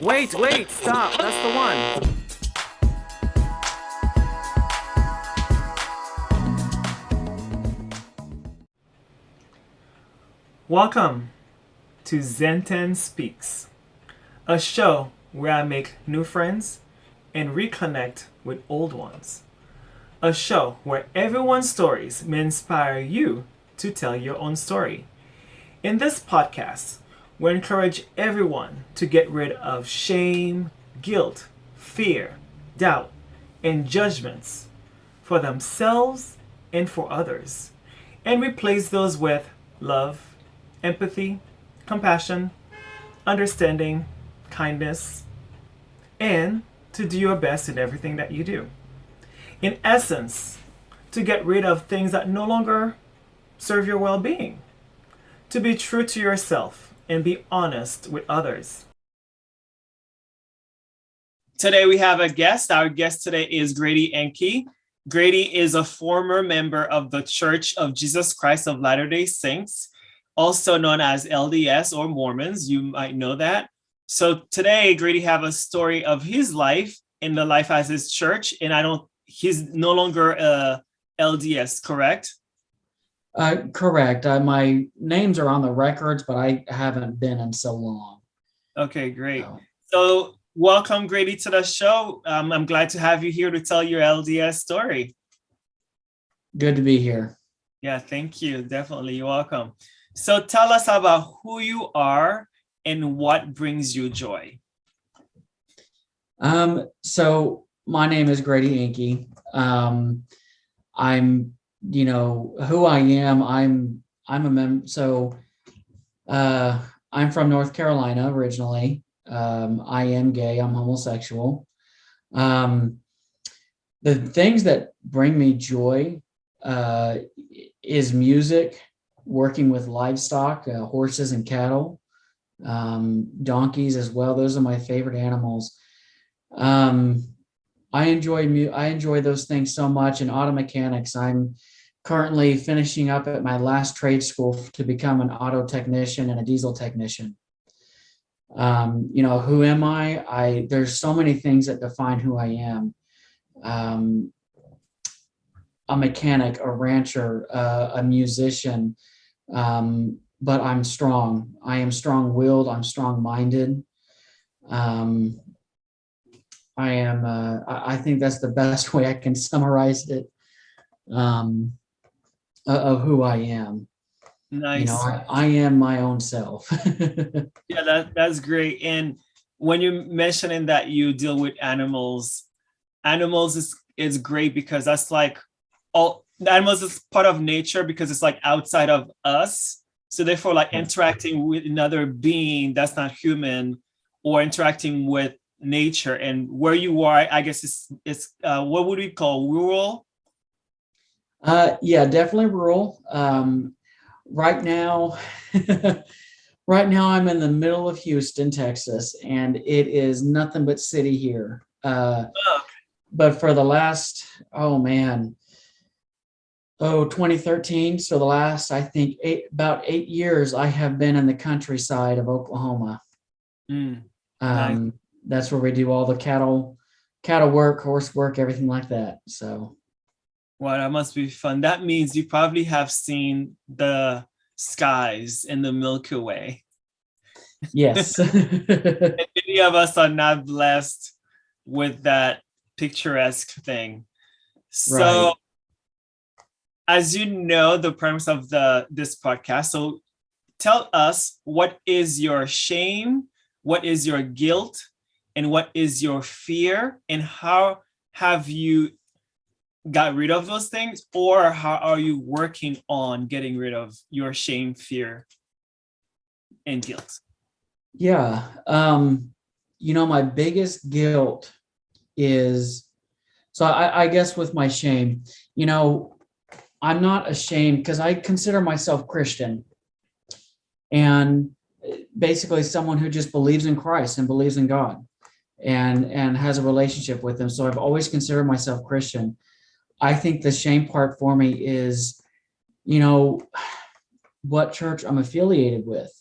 Wait, stop. That's the one. Welcome to ZEN TENN Speaks, a show where I make new friends and reconnect with old ones. A show where everyone's stories may inspire you to tell your own story. In this podcast, we encourage everyone to get rid of shame, guilt, fear, doubt, and judgments for themselves and for others, and replace those with love, empathy, compassion, understanding, kindness, and to do your best in everything that you do. In essence, to get rid of things that no longer serve your well being, to be true to yourself and be honest with others. Today we have a guest. Our guest today is Grady Enkey. Grady is a former member of the Church of Jesus Christ of Latter-day Saints, also known as LDS or Mormons. You might know that. So today Grady have a story of his life in the life as his church, and he's no longer LDS, correct? Correct. My names are on the records, but I haven't been in so long. Okay, great. So welcome, Grady, to the show. I'm glad to have you here to tell your LDS story. Good to be here. Yeah, thank you. Definitely. You're welcome. So tell us about who you are and what brings you joy. So my name is Grady Enkey. I'm, who I am. I'm a member. So, I'm from North Carolina originally. I am gay. I'm homosexual. The things that bring me joy, is music, working with livestock, horses and cattle, donkeys as well. Those are my favorite animals. I enjoy those things so much. And auto mechanics, I'm currently finishing up at my last trade school to become an auto technician and a diesel technician. Who am I? There's so many things that define who I am. A mechanic, a rancher, a musician, but I'm strong. I am strong-willed. I'm strong-minded. I think that's the best way I can summarize it, of who I am. Nice. I am my own self. Yeah, that's great. And when you're mentioning that you deal with animals is great because that's like animals is part of nature because it's like outside of us. So therefore, like interacting with another being that's not human or interacting with nature, and where you are, I guess it's what would we call rural? Yeah, definitely rural. Right now, I'm in the middle of Houston, Texas, and it is nothing but city here. But for the last, 2013, so the last, I think, about 8 years, I have been in the countryside of Oklahoma. Nice. That's where we do all the cattle work, horse work, everything like that. So, Wow, that must be fun. That means you probably have seen the skies in the Milky Way. yes. Many of us are not blessed with that picturesque thing. So, Right. as you know, the premise of this podcast. So, tell us, what is your shame? What is your guilt? And what is your fear? And how have you got rid of those things? Or how are you working on getting rid of your shame, fear, and guilt? Yeah. My biggest guilt is, so I guess with my shame, I'm not ashamed because I consider myself Christian and basically someone who just believes in Christ and believes in God and has a relationship with him. So I've always considered myself Christian. I think the shame part for me is, what church I'm affiliated with,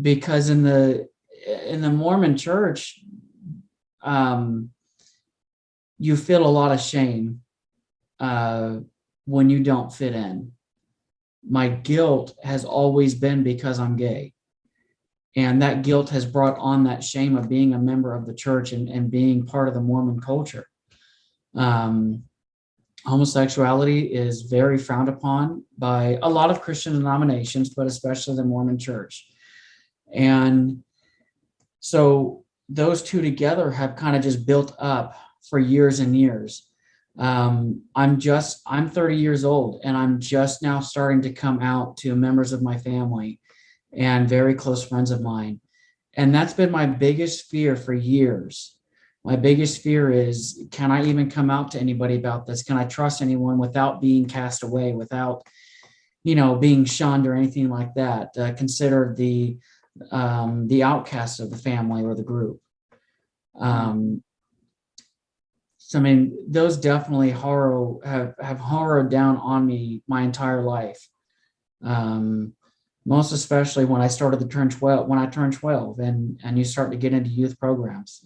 because in the Mormon church, you feel a lot of shame when you don't fit in. My guilt has always been because I'm gay. And that guilt has brought on that shame of being a member of the church and being part of the Mormon culture. Homosexuality is very frowned upon by a lot of Christian denominations, but especially the Mormon church. And so those two together have kind of just built up for years and years. I'm 30 years old, and I'm just now starting to come out to members of my family and very close friends of mine. And that's been my biggest fear for years. My biggest fear is, can I even come out to anybody about this? Can I trust anyone without being cast away, without, being shunned or anything like that? Considered the outcast of the family or the group. So, I mean, those definitely have horrored down on me my entire life. Most especially when I started to turn 12, when I turned 12 and you start to get into youth programs,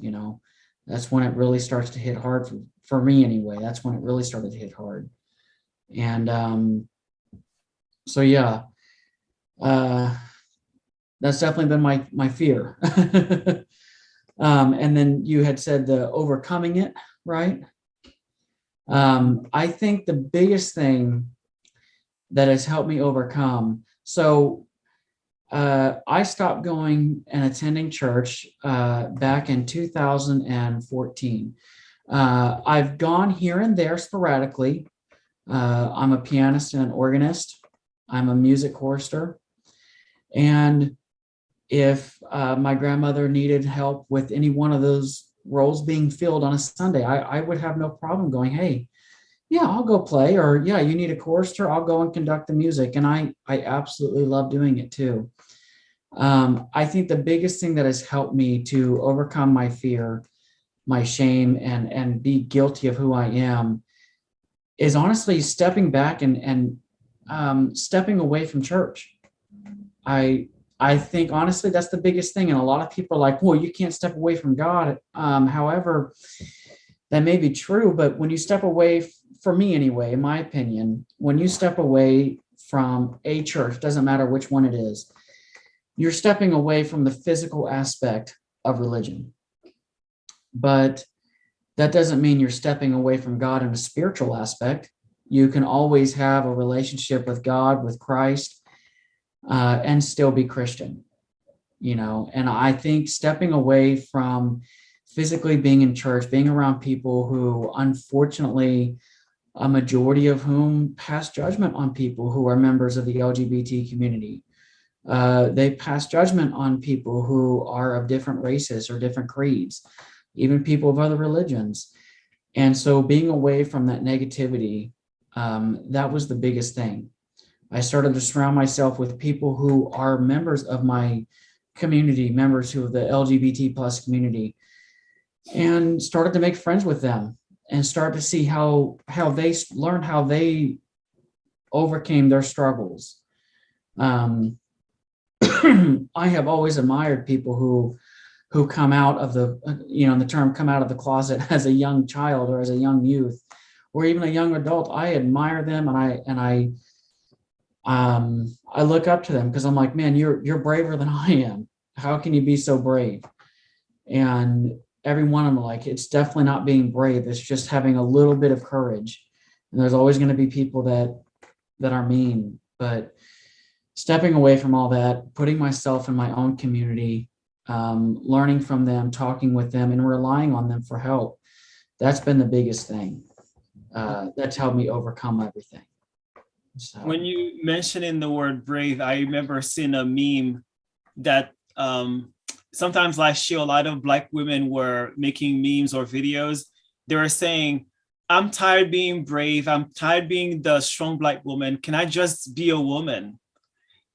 that's when it really starts to hit hard for me anyway. That's when it really started to hit hard. And so, yeah, that's definitely been my fear. And then you had said the overcoming it, right? I think the biggest thing that has helped me overcome. So I stopped going and attending church back in 2014. I've gone here and there sporadically. I'm a pianist and an organist. I'm a music chorister. And if my grandmother needed help with any one of those roles being filled on a Sunday, I would have no problem going, hey, yeah, I'll go play, or yeah, you need a chorister, I'll go and conduct the music. And I absolutely love doing it too. I think the biggest thing that has helped me to overcome my fear, my shame, and be guilty of who I am is honestly stepping back and stepping away from church. I think honestly that's the biggest thing. And a lot of people are like, well, you can't step away from God. However, that may be true, but when you step away, for me anyway, in my opinion, when you step away from a church, doesn't matter which one it is, you're stepping away from the physical aspect of religion. But that doesn't mean you're stepping away from God in a spiritual aspect. You can always have a relationship with God, with Christ, and still be Christian, and I think stepping away from physically being in church, being around people who, unfortunately, a majority of whom pass judgment on people who are members of the LGBT community. They pass judgment on people who are of different races or different creeds, even people of other religions. And so being away from that negativity, that was the biggest thing. I started to surround myself with people who are members of my community, members who of the LGBT plus community, and started to make friends with them and start to see how they learned, how they overcame their struggles. I have always admired people who come out of the term come out of the closet as a young child or as a young youth or even a young adult. I admire them and I look up to them because I'm like, man, you're braver than I am. How can you be so brave? And every one of them, like, it's definitely not being brave. It's just having a little bit of courage. And there's always going to be people that are mean, but stepping away from all that, putting myself in my own community, learning from them, talking with them, and relying on them for help. That's been the biggest thing. That's helped me overcome everything. So. When you mentioning the word brave, I remember seeing a meme that sometimes last year, a lot of Black women were making memes or videos. They were saying, I'm tired being brave. I'm tired being the strong Black woman. Can I just be a woman?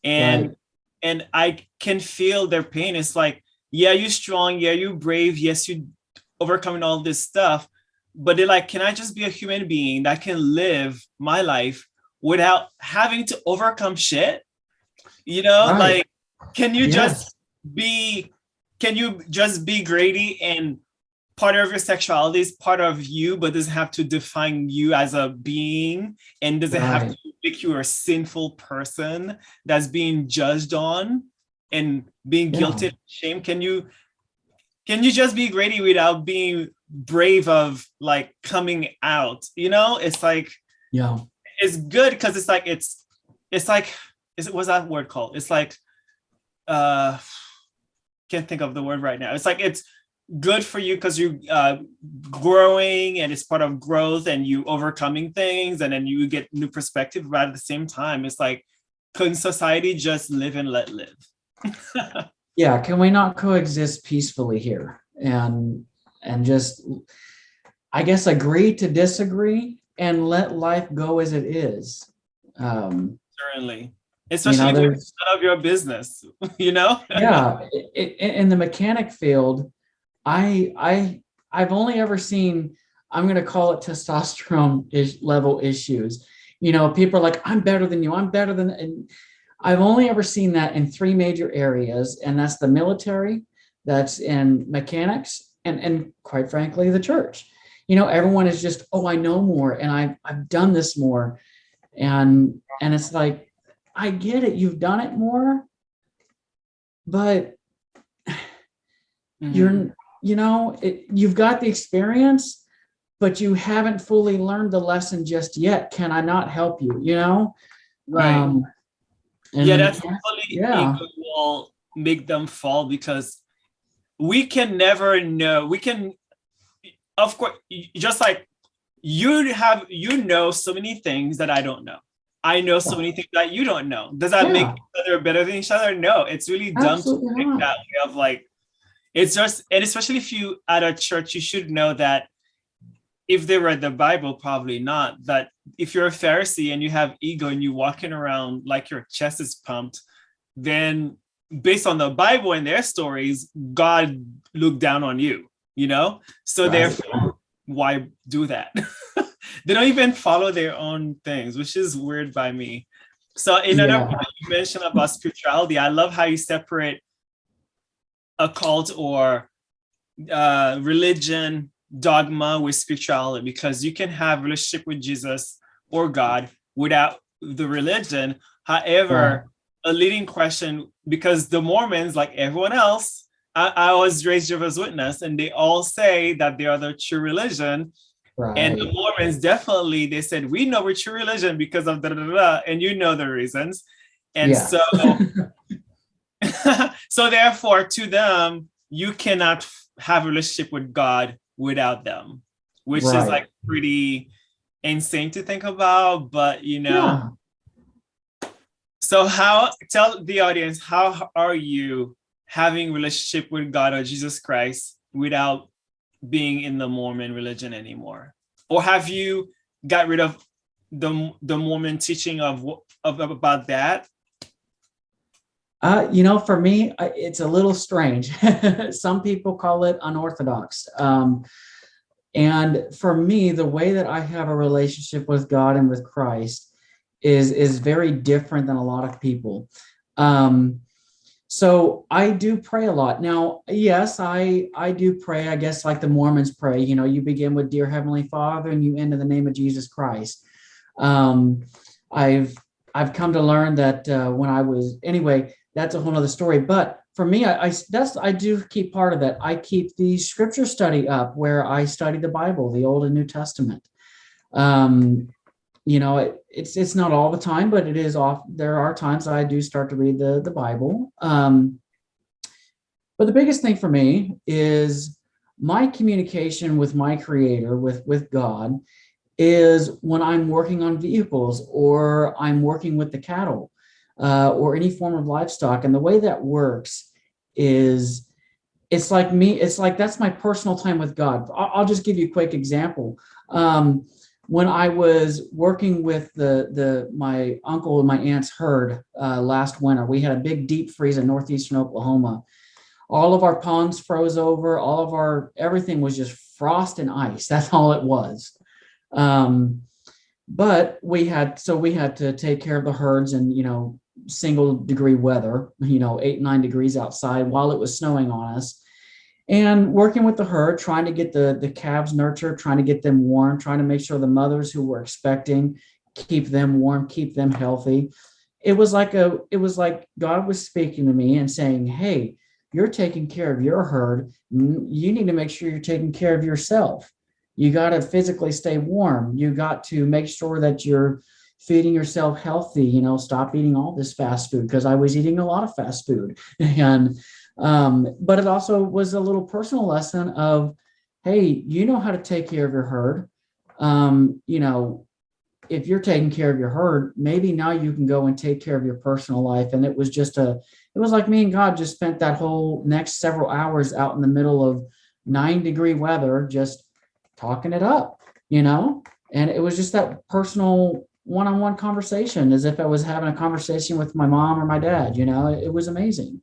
And right. And I can feel their pain. It's like, yeah, you're strong. Yeah, you're brave. Yes, you overcoming all this stuff. But they're like, can I just be a human being that can live my life without having to overcome shit? Right. Like, can you Yes. just be can you just be Grady and part of your sexuality is part of you, but doesn't have to define you as a being, and doesn't have to make you a sinful person that's being judged on and being guilty and shame? Can you just be Grady without being brave of like coming out? You know, it's like, it's good because it's like what's that word called? It's like can't think of the word right now. It's like it's good for you because you're growing, and it's part of growth, and you overcoming things, and then you get new perspective. But at the same time, it's like, couldn't society just live and let live? Yeah, can we not coexist peacefully here and just, I guess, agree to disagree and let life go as it is? Certainly. Especially when it's none of your business, you know? Yeah. In the mechanic field, I've only ever seen, I'm going to call it testosterone level issues. You know, people are like, I'm better than you. I'm better than, and I've only ever seen that in 3 major areas. And that's the military, that's in mechanics, and quite frankly, the church. You know, everyone is just, oh, I know more, and I've done this more. And it's like, I get it. You've done it more, but you've got the experience, but you haven't fully learned the lesson just yet. Can I not help you? You know? Right. That's totally ego will make them fall, because we can never know. We can, of course, just like you know so many things that I don't know. I know so many things that you don't know. Does that make each other better than each other? No, it's really dumb to think that way of like, it's just, and especially if you at a church, you should know that if they read the Bible, probably not, that if you're a Pharisee and you have ego and you're walking around like your chest is pumped, then based on the Bible and their stories, God looked down on you, you know? So therefore, why do that? They don't even follow their own things, which is weird by me. So another point you mentioned about spirituality, I love how you separate a cult or religion, dogma with spirituality, because you can have a relationship with Jesus or God without the religion. However, a leading question, because the Mormons, like everyone else, I was raised Jehovah's Witness, and they all say that they are the true religion. And the Mormons definitely, they said, we know we're true religion because of da-da-da-da, and you know the reasons. And so therefore, to them, you cannot have a relationship with God without them, which is like pretty insane to think about, but you know. So tell the audience, how are you having a relationship with God or Jesus Christ without being in the Mormon religion anymore? Or have you got rid of the Mormon teaching of about that? You know, for me, it's a little strange. Some people call it unorthodox. And for me, the way that I have a relationship with God and with Christ is very different than a lot of people. So I do pray a lot. Now, yes, I do pray, I guess, like the Mormons pray. You know, you begin with Dear Heavenly Father and you end in the name of Jesus Christ. I've come to learn that that's a whole other story. But for me, I do keep part of that. I keep the scripture study up where I study the Bible, the Old and New Testament. You know, it's not all the time, but it is off. There are times I do start to read the Bible. But the biggest thing for me is my communication with my Creator, with God, is when I'm working on vehicles or I'm working with the cattle or any form of livestock. And the way that works is it's like that's my personal time with God. I'll just give you a quick example. When I was working with my uncle and my aunt's herd last winter, we had a big deep freeze in northeastern Oklahoma. All of our ponds froze over. Everything was just frost and ice. That's all it was. But we had to take care of the herds and, you know, single degree weather, 8, 9 degrees outside while it was snowing on us, and working with the herd, trying to get the calves nurtured, trying to get them warm, trying to make sure the mothers who were expecting, keep them warm, keep them healthy. It was like God was speaking to me and saying, hey, you're taking care of your herd. You need to make sure you're taking care of yourself. You got to physically stay warm. You got to make sure that you're feeding yourself healthy. Stop eating all this fast food, because I was eating a lot of fast food. And but it also was a little personal lesson of, hey, you know how to take care of your herd. If you're taking care of your herd, maybe now you can go and take care of your personal life. And it was like me and God just spent that whole next several hours out in the middle of 9-degree weather, just talking it up, and it was just that personal one-on-one conversation, as if I was having a conversation with my mom or my dad. It was amazing.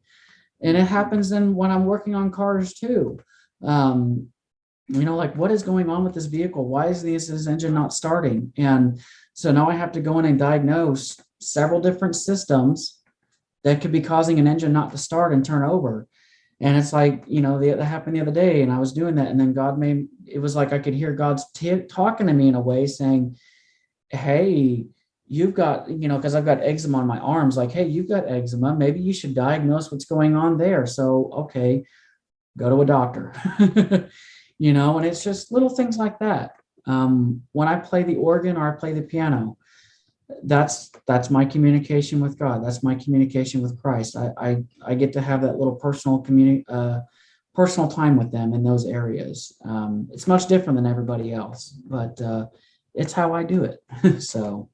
And it happens then when I'm working on cars too. Like, what is going on with this vehicle? Why is this engine not starting? And so now I have to go in and diagnose several different systems that could be causing an engine not to start and turn over. And it's like, that happened the other day, and I was doing that. And then it was like I could hear God's talking to me in a way, saying, hey, you've got, because I've got eczema on my arms, like, hey, you've got eczema. Maybe you should diagnose what's going on there. So, okay, go to a doctor. And it's just little things like that. When I play the organ or I play the piano, that's my communication with God. That's my communication with Christ. I get to have that little personal personal time with them in those areas. It's much different than everybody else, but it's how I do it. So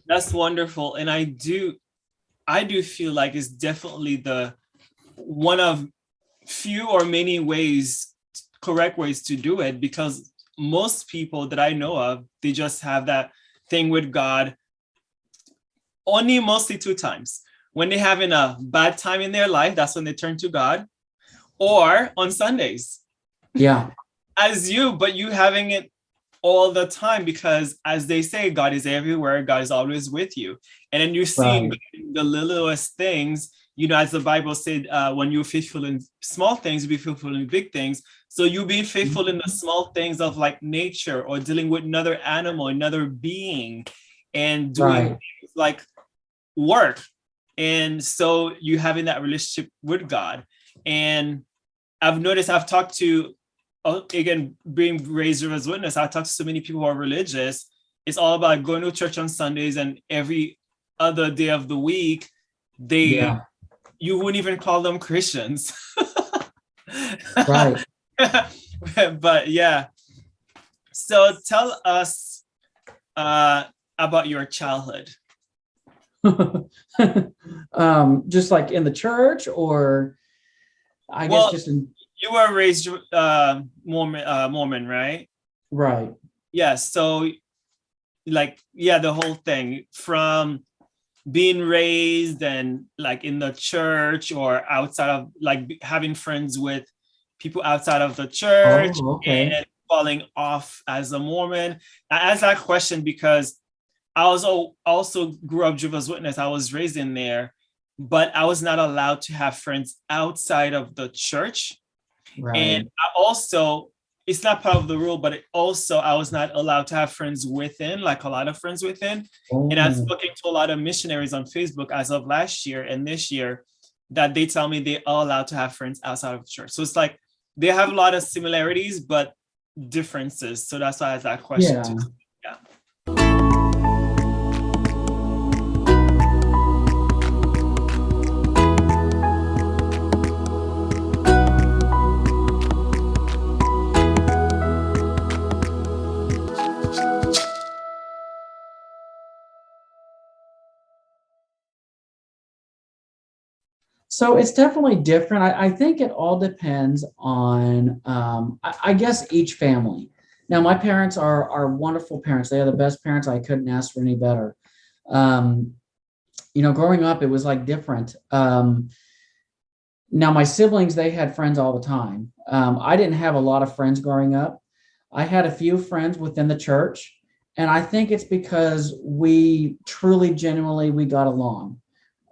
that's wonderful. And I do feel like it's definitely the one of few or many correct ways to do it, because most people that I know of, they just have that thing with God only mostly 2 times. When they're having a bad time in their life, that's when they turn to God, or on Sundays. Yeah. But you having it all the time, because as they say, God is everywhere. God is always with you. And then you see the littlest things, as the Bible said, when you're faithful in small things, you be faithful in big things. So you being faithful in the small things of like nature, or dealing with another animal, another being, and doing things like work. And so you having that relationship with God. And I've noticed, I've talked to, again, being raised as witness, I talk to so many people who are religious. It's all about going to church on Sundays, and every other day of the week, you wouldn't even call them Christians. Right. But yeah. So tell us about your childhood. Just like in the church, or I guess just in. You were raised Mormon, right? Right. Yeah. So the whole thing, from being raised and like in the church, or outside of, like, having friends with people outside of the church, and falling off as a Mormon. I asked that question because I was also grew up Jehovah's Witness. I was raised in there, but I was not allowed to have friends outside of the church. Right. And it's not part of the rule, but I was not allowed to have friends within, like a lot of friends within. And I've spoken to a lot of missionaries on Facebook as of last year and this year, that they tell me they are allowed to have friends outside of the church. So it's like they have a lot of similarities, but differences. So that's why I asked that question too. Yeah. So it's definitely different. I think it all depends on, I guess, each family. Now, my parents are wonderful parents. They are the best parents. I couldn't ask for any better. Growing up, it was like different. Now, my siblings, they had friends all the time. I didn't have a lot of friends growing up. I had a few friends within the church, and I think it's because we truly, genuinely, we got along.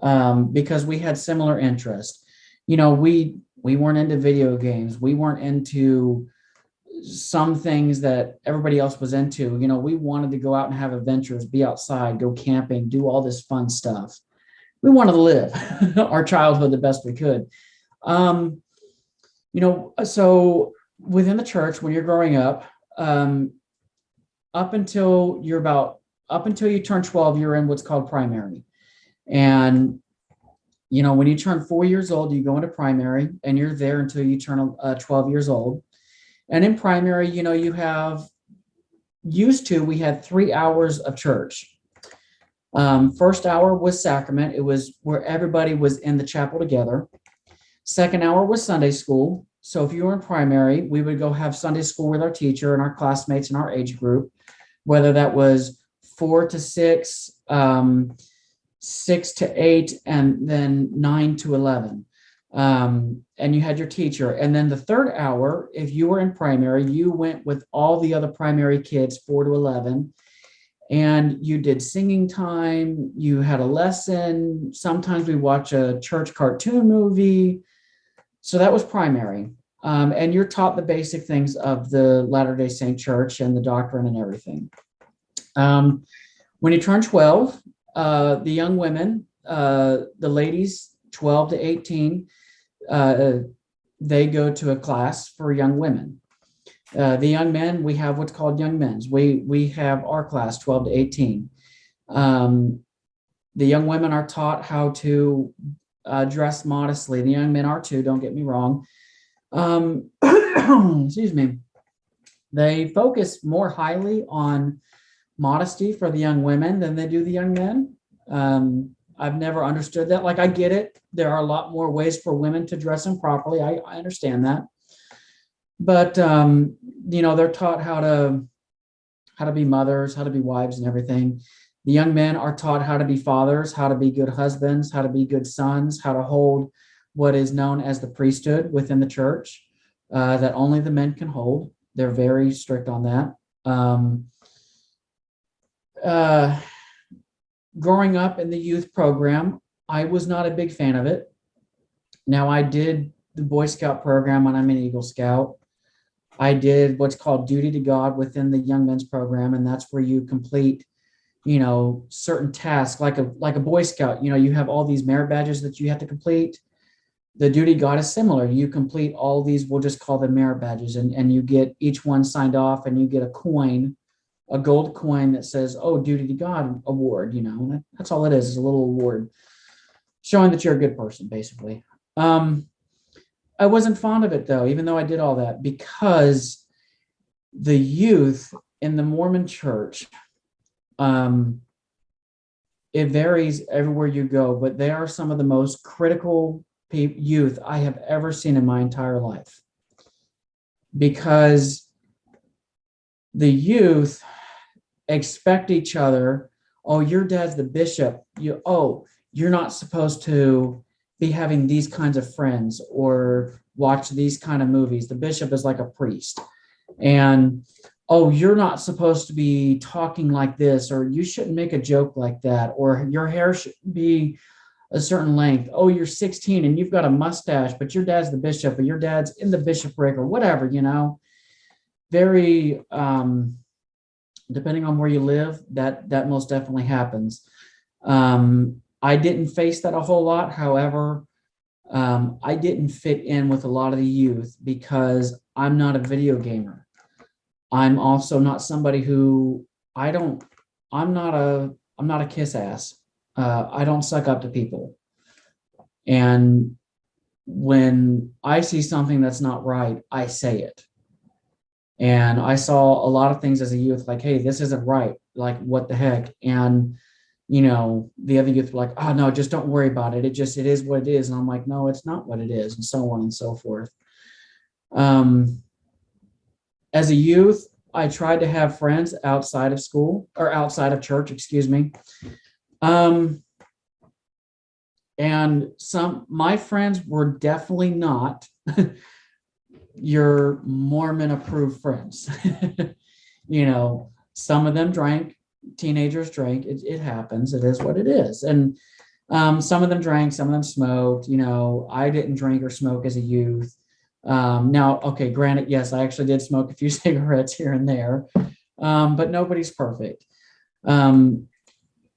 because we had similar interests. We weren't into video games. We weren't into some things that everybody else was into. We wanted to go out and have adventures, be outside, go camping, do all this fun stuff. We wanted to live our childhood the best we could. So within the church, when you're growing up, up until you turn 12, you're in what's called primary. And when you turn 4 years old, you go into primary, and you're there until you turn 12 years old. And in primary, we had 3 hours of church. First hour was sacrament. It was where everybody was in the chapel together. Second hour was Sunday school. So if you were in primary, we would go have Sunday school with our teacher and our classmates in our age group, whether that was 4 to 6, 6 to 8, and then 9 to 11. And you had your teacher. And then the third hour, if you were in primary, you went with all the other primary kids, 4 to 11, and you did singing time. You had a lesson. Sometimes we watch a church cartoon movie. So that was primary. And you're taught the basic things of the Latter-day Saint Church and the doctrine and everything. When you turn 12, the young women, the ladies, 12 to 18, they go to a class for young women. The young men, we have what's called young men's. We have our class, 12 to 18. The young women are taught how to dress modestly. The young men are too, don't get me wrong. Excuse me. They focus more highly on modesty for the young women than they do the young men. I've never understood that. Like, I get it. There are a lot more ways for women to dress improperly. I understand that. But, they're taught how to be mothers, how to be wives and everything. The young men are taught how to be fathers, how to be good husbands, how to be good sons, how to hold what is known as the priesthood within the church, that only the men can hold. They're very strict on that. Growing up in the youth program, I was not a big fan of it. Now, I did the Boy Scout program when I'm an Eagle Scout. I did what's called duty to God within the young men's program, and that's where you complete, certain tasks like a Boy Scout. You have all these merit badges that you have to complete. The duty to God is similar. You complete all these, we'll just call them merit badges, and you get each one signed off, and you get a coin, a gold coin that says, "Oh, duty to God award." That's all it is a little award showing that you're a good person, basically. I wasn't fond of it, though, even though I did all that, because the youth in the Mormon church, it varies everywhere you go, but they are some of the most critical youth I have ever seen in my entire life, because the youth expect each other. Oh, your dad's the bishop. You're not supposed to be having these kinds of friends or watch these kind of movies. The bishop is like a priest. And, oh, you're not supposed to be talking like this, or you shouldn't make a joke like that, or your hair should be a certain length. Oh, you're 16 and you've got a mustache, but your dad's the bishop, or your dad's in the bishopric, or whatever, very, depending on where you live, that most definitely happens. I didn't face that a whole lot. However, I didn't fit in with a lot of the youth because I'm not a video gamer. I'm also not somebody who I'm not a kiss ass. I don't suck up to people. And when I see something that's not right, I say it. And I saw a lot of things as a youth, like, hey, this isn't right. Like, what the heck? And, the other youth were like, oh, no, just don't worry about it. It is what it is. And I'm like, no, it's not what it is, and so on and so forth. As a youth, I tried to have friends outside of school, or outside of church, excuse me. And my friends were definitely not your Mormon approved friends. Some of them drank, teenagers drank. It happens. It is what it is. And Some of them drank, some of them smoked. I didn't drink or smoke as a youth. Now, okay, granted, yes, I actually did smoke a few cigarettes here and there, but nobody's perfect.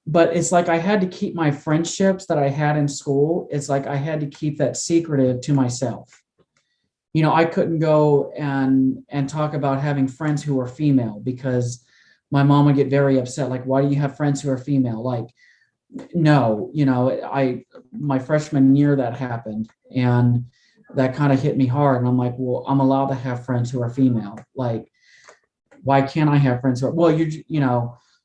But it's like I had to keep my friendships that I had in school. It's like I had to keep that secretive to myself. I couldn't go and talk about having friends who were female because my mom would get very upset. Like, why do you have friends who are female? Like, no, my freshman year that happened, and that kind of hit me hard. And I'm like, well, I'm allowed to have friends who are female. Like, why can't I have friends who are, well,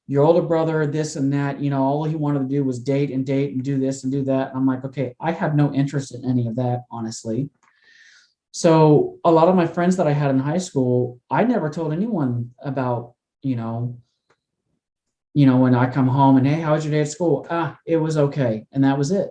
your older brother, this and that, all he wanted to do was date and do this and do that. And I'm like, okay, I have no interest in any of that, honestly. So a lot of my friends that I had in high school, I never told anyone about, when I come home and, hey, how was your day at school? It was okay. And that was it.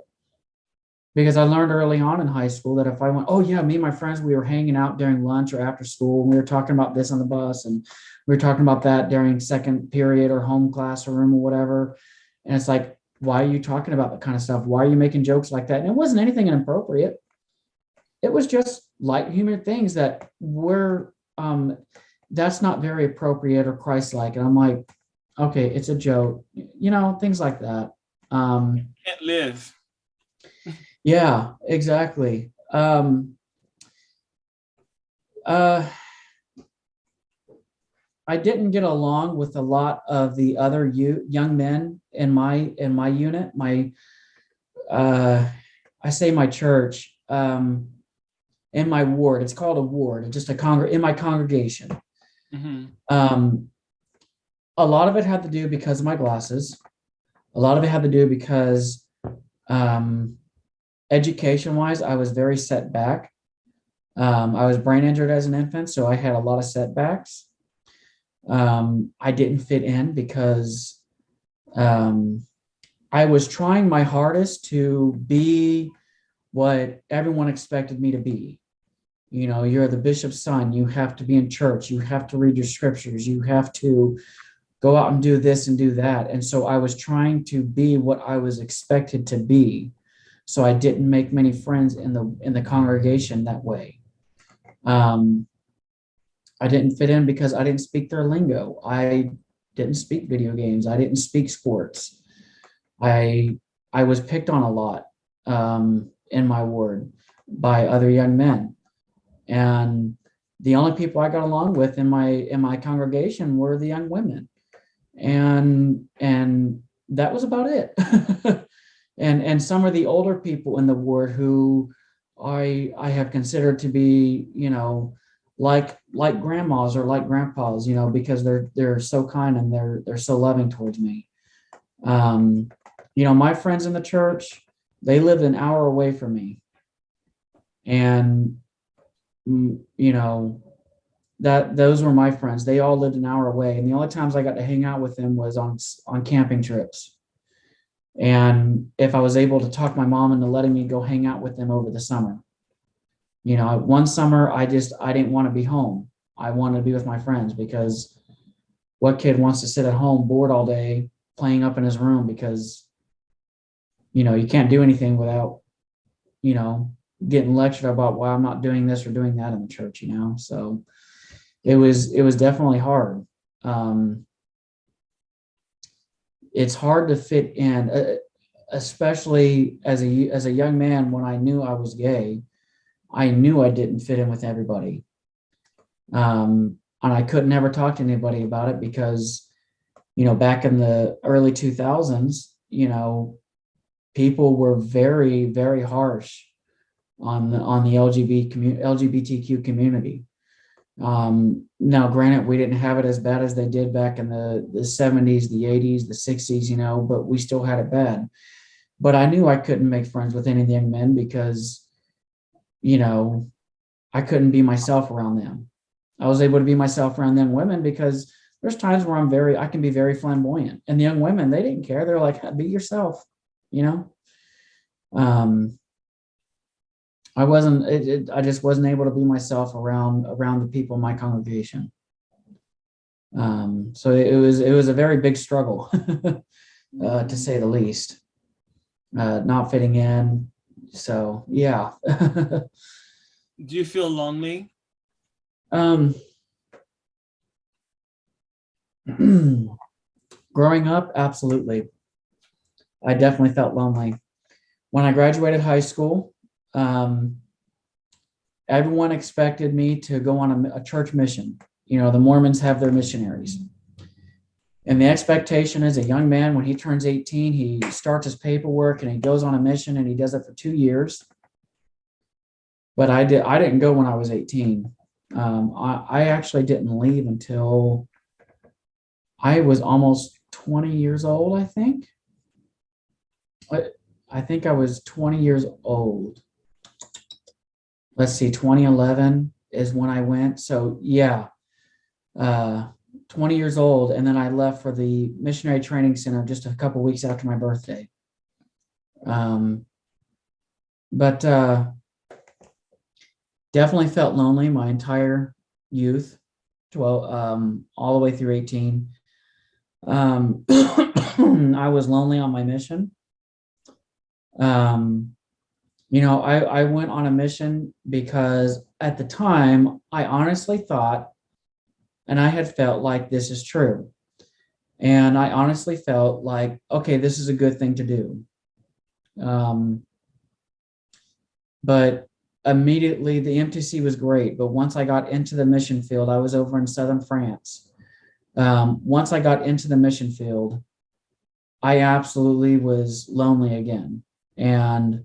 Because I learned early on in high school that if I went, oh yeah, me and my friends, we were hanging out during lunch or after school, and we were talking about this on the bus, and we were talking about that during second period or home class or room or whatever. And it's like, why are you talking about that kind of stuff? Why are you making jokes like that? And it wasn't anything inappropriate. It was just light humor things that were, that's not very appropriate or Christ-like. And I'm like, okay, it's a joke, things like that. Can't live. Yeah, exactly. I didn't get along with a lot of the other young men in my unit. I say my church, in my ward. It's called a ward. It's just in my congregation. Mm-hmm. A lot of it had to do because of my glasses. A lot of it had to do because education-wise, I was very set back. I was brain injured as an infant, so I had a lot of setbacks. I didn't fit in because I was trying my hardest to be what everyone expected me to be. You're the bishop's son. You have to be in church. You have to read your scriptures. You have to go out and do this and do that. And so I was trying to be what I was expected to be. So I didn't make many friends in the congregation that way. I didn't fit in because I didn't speak their lingo. I didn't speak video games. I didn't speak sports. I was picked on a lot in my ward by other young men, and the only people I got along with in my congregation were the young women, and that was about it. and some of the older people in the ward who I have considered to be, like grandmas or like grandpas, because they're so kind and they're so loving towards me. My friends in the church, they lived an hour away from me, and that those were my friends. They all lived an hour away, and the only times I got to hang out with them was on camping trips. And if I was able to talk my mom into letting me go hang out with them over the summer. One summer I didn't want to be home. I wanted to be with my friends, because what kid wants to sit at home bored all day playing up in his room, because you can't do anything without getting lectured about why I'm not doing this or doing that in the church. So it was definitely hard. It's hard to fit in, especially as a young man. When I knew I was gay, I knew I didn't fit in with everybody. And I could never talk to anybody about it because, back in the early 2000s, people were very, very harsh on the LGBTQ community. Now, granted, we didn't have it as bad as they did back in the 70s, the 80s, the 60s, but we still had it bad. But I knew I couldn't make friends with any of the young men because, I couldn't be myself around them. I was able to be myself around them women because there's times where I can be very flamboyant, and the young women, they didn't care. They're like, be yourself, I just wasn't able to be myself around the people in my congregation. So it was a very big struggle, to say the least. not fitting in. So yeah. Do you feel lonely? Growing up, absolutely. I definitely felt lonely. When I graduated high school, everyone expected me to go on a church mission. You know, the Mormons have their missionaries. And the expectation is a young man, when he turns 18, he starts his paperwork and he goes on a mission and he does it for 2 years. But I didn't go when I was 18. I actually didn't leave until I was almost 20 years old, I think. I think I was 20 years old. Let's see, 2011 is when I went. So yeah, 20 years old. And then I left for the missionary training center just a couple weeks after my birthday. But definitely felt lonely my entire youth, all the way through 18. I was lonely on my mission. I went on a mission because at the time I honestly thought, and I had felt like this is true. And I honestly felt like, okay, this is a good thing to do. But immediately the MTC was great. But once I got into the mission field, I was over in southern France. Once I got into the mission field, I absolutely was lonely again. And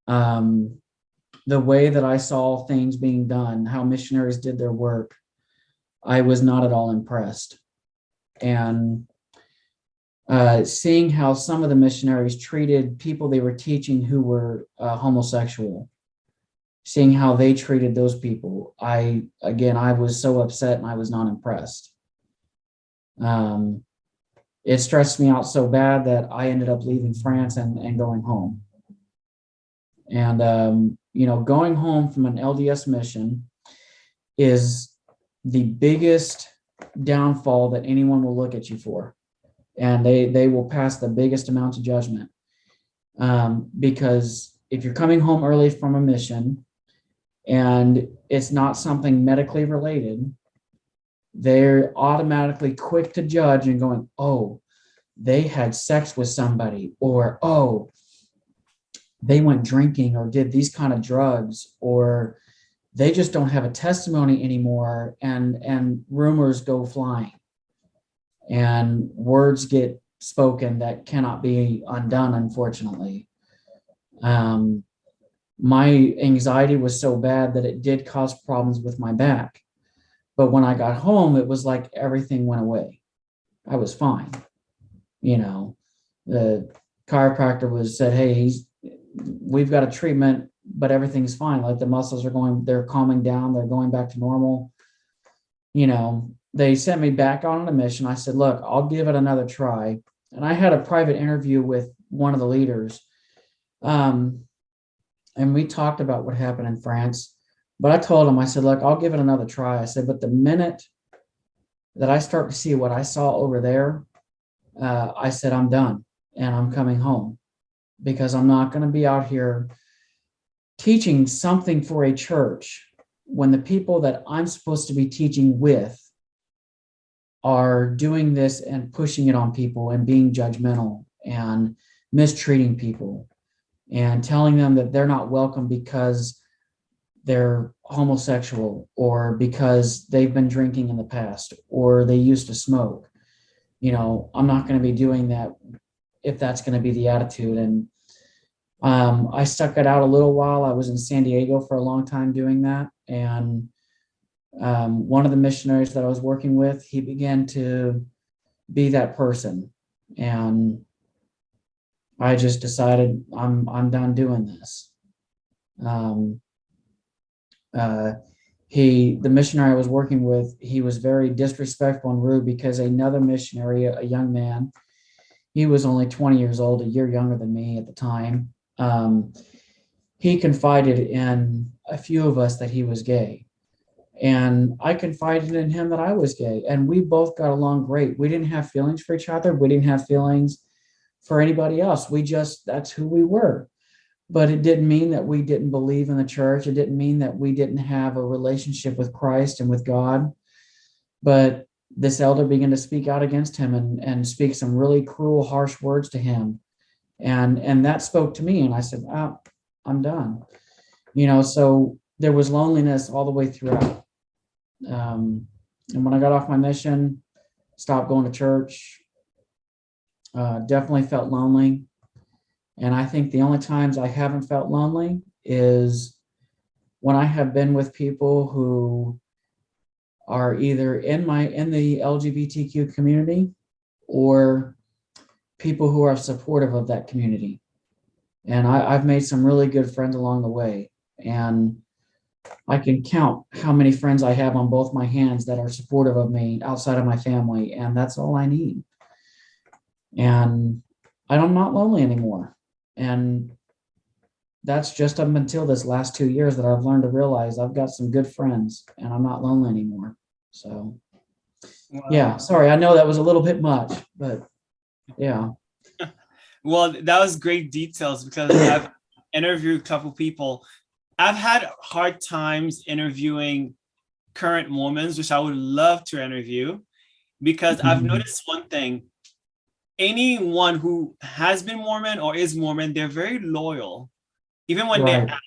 the way that I saw things being done, how missionaries did their work, I was not at all impressed. And seeing how some of the missionaries treated people they were teaching who were homosexual, seeing how they treated those people, I was so upset and I was not impressed. It stressed me out so bad that I ended up leaving France and going home. And, going home from an LDS mission is the biggest downfall that anyone will look at you for. And they will pass the biggest amount of judgment. Because if you're coming home early from a mission and it's not something medically related, they're automatically quick to judge and going, oh, they had sex with somebody, or, oh, they went drinking or did these kind of drugs, or they just don't have a testimony anymore, and rumors go flying and words get spoken that cannot be undone, unfortunately. My anxiety was so bad that it did cause problems with my back. But when I got home, it was like everything went away. I was fine. The chiropractor said, hey, we've got a treatment, but everything's fine. Like the muscles they're calming down. They're going back to normal. They sent me back on a mission. I said, look, I'll give it another try. And I had a private interview with one of the leaders. And we talked about what happened in France. But I told him, I said, look, I'll give it another try. I said, but the minute that I start to see what I saw over there, I said, I'm done and I'm coming home, because I'm not going to be out here teaching something for a church when the people that I'm supposed to be teaching with are doing this and pushing it on people and being judgmental and mistreating people and telling them that they're not welcome because they're homosexual or because they've been drinking in the past or they used to smoke. I'm not going to be doing that if that's going to be the attitude. And I stuck it out a little while. I was in San Diego for a long time doing that. And one of the missionaries that I was working with, he began to be that person. And I just decided I'm done doing this. The missionary I was working with, he was very disrespectful and rude because another missionary, a young man, he was only 20 years old, a year younger than me at the time. He confided in a few of us that he was gay. And I confided in him that I was gay. And we both got along great. We didn't have feelings for each other. We didn't have feelings for anybody else. That's who we were. But it didn't mean that we didn't believe in the church. It didn't mean that we didn't have a relationship with Christ and with God. But this elder began to speak out against him and speak some really cruel, harsh words to him. And that spoke to me. And I said, I'm done. So there was loneliness all the way throughout. And when I got off my mission, stopped going to church, definitely felt lonely. And I think the only times I haven't felt lonely is when I have been with people who are either in the LGBTQ community or people who are supportive of that community. And I've made some really good friends along the way. And I can count how many friends I have on both my hands that are supportive of me outside of my family. And that's all I need. And I'm not lonely anymore. And that's just up until this last 2 years that I've learned to realize I've got some good friends and I'm not lonely anymore. So, Wow. yeah, sorry. I know that was a little bit much, but yeah. Well, that was great details because I've interviewed a couple people. I've had hard times interviewing current Mormons, which I would love to interview, because I've noticed one thing. Anyone who has been Mormon or is Mormon, they're very loyal. Even when they're out.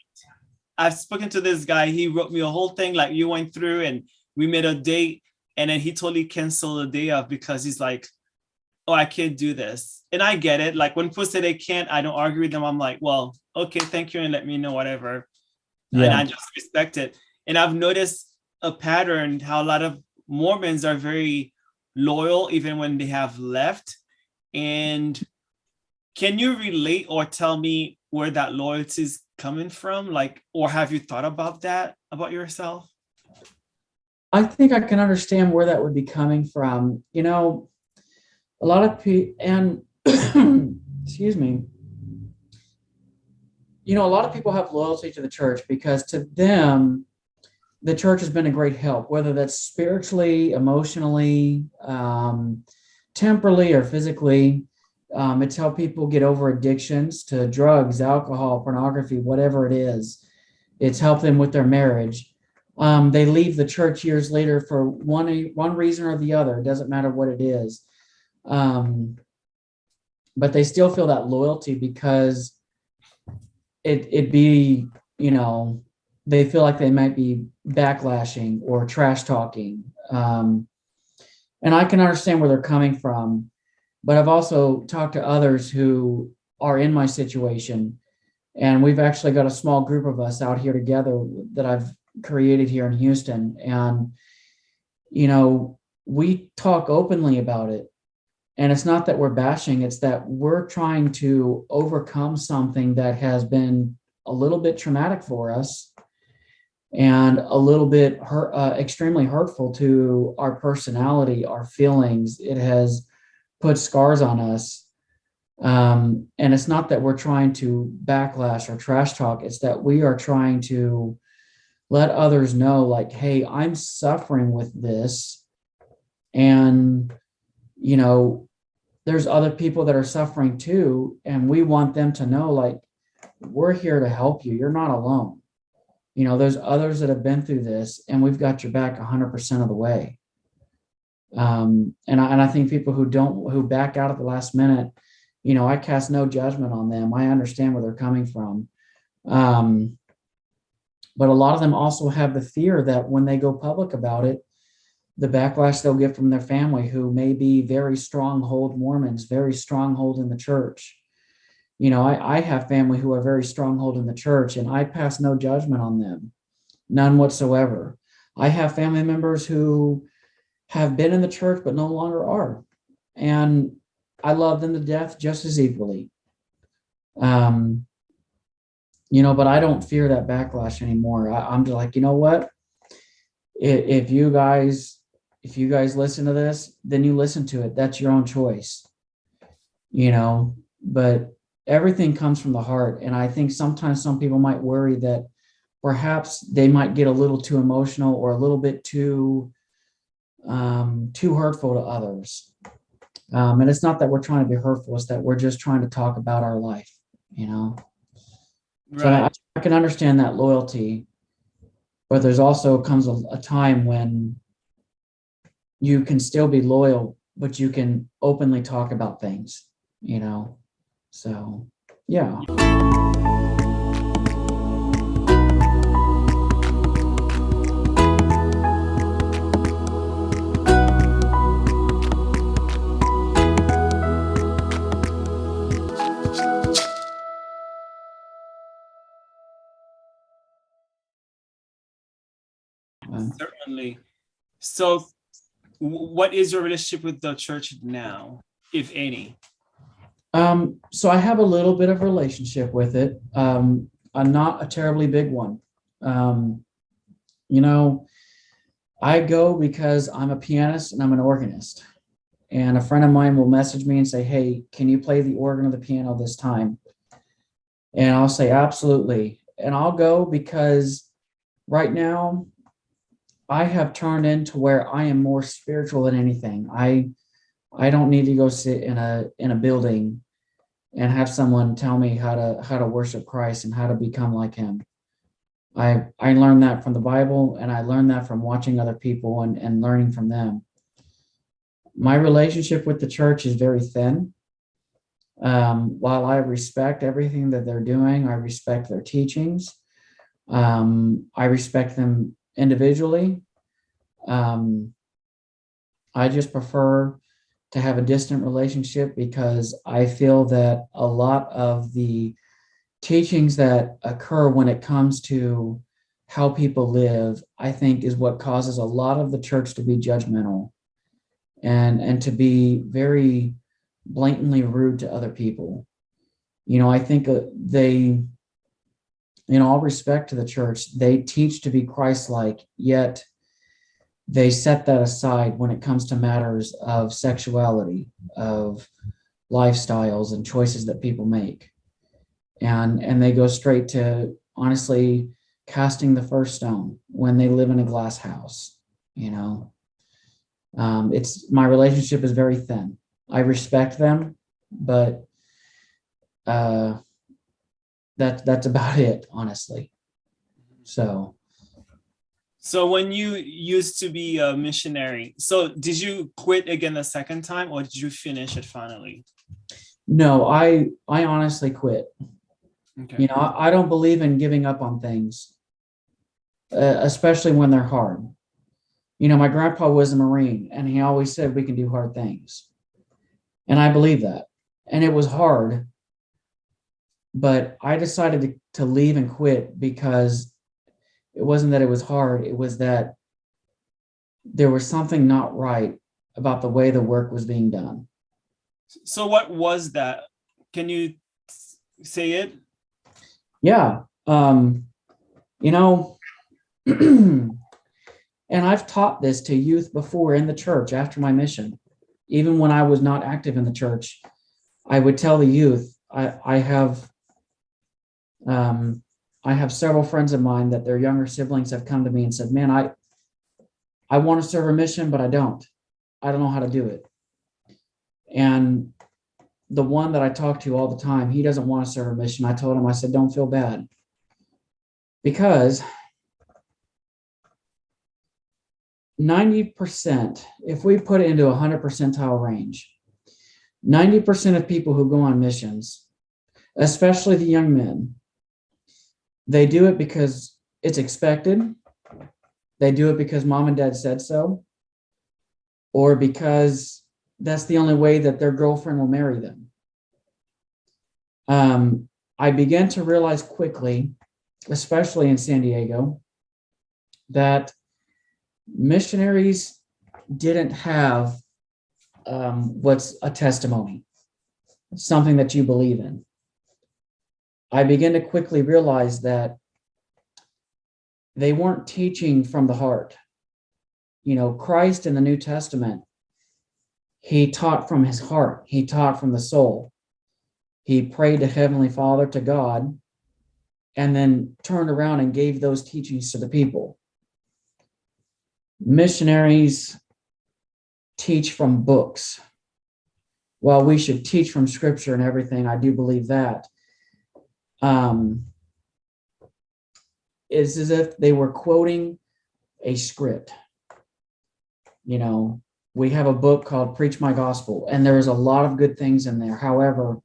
I've spoken to this guy, he wrote me a whole thing like you went through and we made a date and then he totally canceled the day off because he's like, oh, I can't do this. And I get it. Like when people say they can't, I don't argue with them. I'm like, well, okay, thank you. And let me know whatever. Yeah. And I just respect it. And I've noticed a pattern how a lot of Mormons are very loyal even when they have left. And can you relate or tell me where that loyalty is coming from? Like, or have you thought about that about yourself? I think I can understand where that would be coming from. A lot of people, and excuse me, a lot of people have loyalty to the church because to them, the church has been a great help, whether that's spiritually, emotionally, temporally, or physically. It's helped people get over addictions to drugs, alcohol, pornography, whatever it is. It's helped them with their marriage. They leave the church years later for one reason or the other. It doesn't matter what it is. But they still feel that loyalty because they feel like they might be backlashing or trash talking. And I can understand where they're coming from, but I've also talked to others who are in my situation, and we've actually got a small group of us out here together that I've created here in Houston. And, we talk openly about it. And it's not that we're bashing, it's that we're trying to overcome something that has been a little bit traumatic for us and a little bit extremely hurtful to our personality, our feelings. It has put scars on us. And it's not that we're trying to backlash or trash talk. It's that we are trying to let others know, like, hey, I'm suffering with this. And, there's other people that are suffering too. And we want them to know, like, we're here to help you. You're not alone. There's others that have been through this and we've got your back 100% of the way. And I think people who back out at the last minute, I cast no judgment on them. I understand where they're coming from. But a lot of them also have the fear that when they go public about it, the backlash they'll get from their family, who may be very stronghold Mormons, very stronghold in the church. I have family who are very stronghold in the church, and I pass no judgment on them, none whatsoever. I have family members who have been in the church but no longer are, and I love them to death just as equally. But I don't fear that backlash anymore. I'm just like, you know what? If you guys listen to this, then you listen to it. That's your own choice. But everything comes from the heart. And I think sometimes some people might worry that perhaps they might get a little too emotional or a little bit too hurtful to others. And it's not that we're trying to be hurtful, it's that we're just trying to talk about our life, you know? So Right. I can understand that loyalty, but there's also comes a time when you can still be loyal, but you can openly talk about things, you know? So, yeah. Certainly. So, what is your relationship with the church now, if any? So I have a little bit of relationship with it. Not a terribly big one. Um, you know, I go because I'm a pianist and I'm an organist. And a friend of mine will message me and say, "Hey, can you play the organ or the piano this time?" And I'll say, "Absolutely." And I'll go because right now I have turned into where I am more spiritual than anything. I don't need to go sit in a building and have someone tell me how to worship Christ and how to become like him. I learned that from the Bible, and I learned that from watching other people and learning from them. My relationship with the church is very thin. While I respect everything that they're doing, I respect their teachings. I respect them individually. Um, I just prefer to have a distant relationship because I feel that a lot of the teachings that occur when it comes to how people live, I think is what causes a lot of the church to be judgmental and to be very blatantly rude to other people. You know, I think they, in all respect to the church, they teach to be Christ-like, yet they set that aside when it comes to matters of sexuality, of lifestyles and choices that people make. And they go straight to honestly casting the first stone when they live in a glass house. You know, it's my relationship is very thin. I respect them, but uh, that's about it, honestly. So So, when you used to be a missionary, so did you quit again the second time, or did you finish it finally? no, I honestly quit. Okay. You know, I don't believe in giving up on things, especially when they're hard. You know, my grandpa was a Marine, and he always said we can do hard things, and I believe that. And it was hard, but I decided to leave and quit because it wasn't that it was hard, it was that there was something not right about the way the work was being done. So, what was that? Can you say it? Yeah. You know, and I've taught this to youth before in the church after my mission. Even when I was not active in the church, I would tell the youth, um, I have several friends of mine that their younger siblings have come to me and said, "Man, I want to serve a mission, but I don't. I don't know how to do it." And the one that I talk to all the time, he doesn't want to serve a mission. I told him, I said, "Don't feel bad." Because 90%, if we put it into a 100 percentile range, 90% of people who go on missions, especially the young men, they do it because it's expected. They do it because mom and dad said so, or because that's the only way that their girlfriend will marry them. I began to realize quickly, especially in San Diego, that missionaries didn't have what's a testimony, something that you believe in. I began to quickly realize that they weren't teaching from the heart. You know, Christ in the New Testament, he taught from his heart, he taught from the soul. He prayed to Heavenly Father, to God, and then turned around and gave those teachings to the people. Missionaries teach from books. while we should teach from scripture and everything, I do believe that, is as if they were quoting a script. You know, we have a book called Preach My Gospel, and there's a lot of good things in there. However,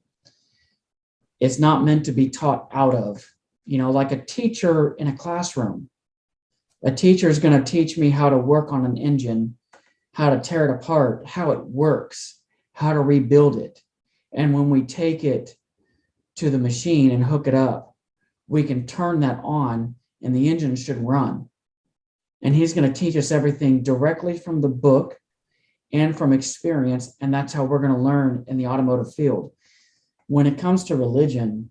it's not meant to be taught out of, you know, like a teacher in a classroom. A teacher is going to teach me how to work on an engine, how to tear it apart, how it works, how to rebuild it. And when we take it to the machine and hook it up, we can turn that on and the engine should run. And he's going to teach us everything directly from the book and from experience. And that's how we're going to learn in the automotive field. When it comes to religion,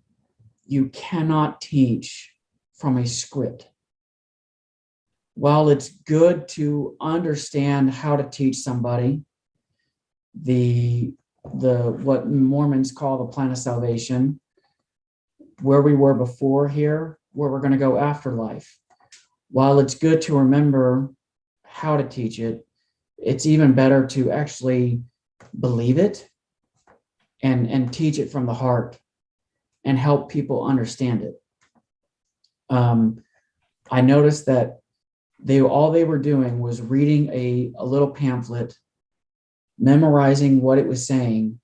you cannot teach from a script. While it's good to understand how to teach somebody the what Mormons call the plan of salvation, where we were before here, where we're going to go after life. While it's good to remember how to teach it, it's even better to actually believe it and teach it from the heart and help people understand it. I noticed that all they were doing was reading a little pamphlet, memorizing what it was saying,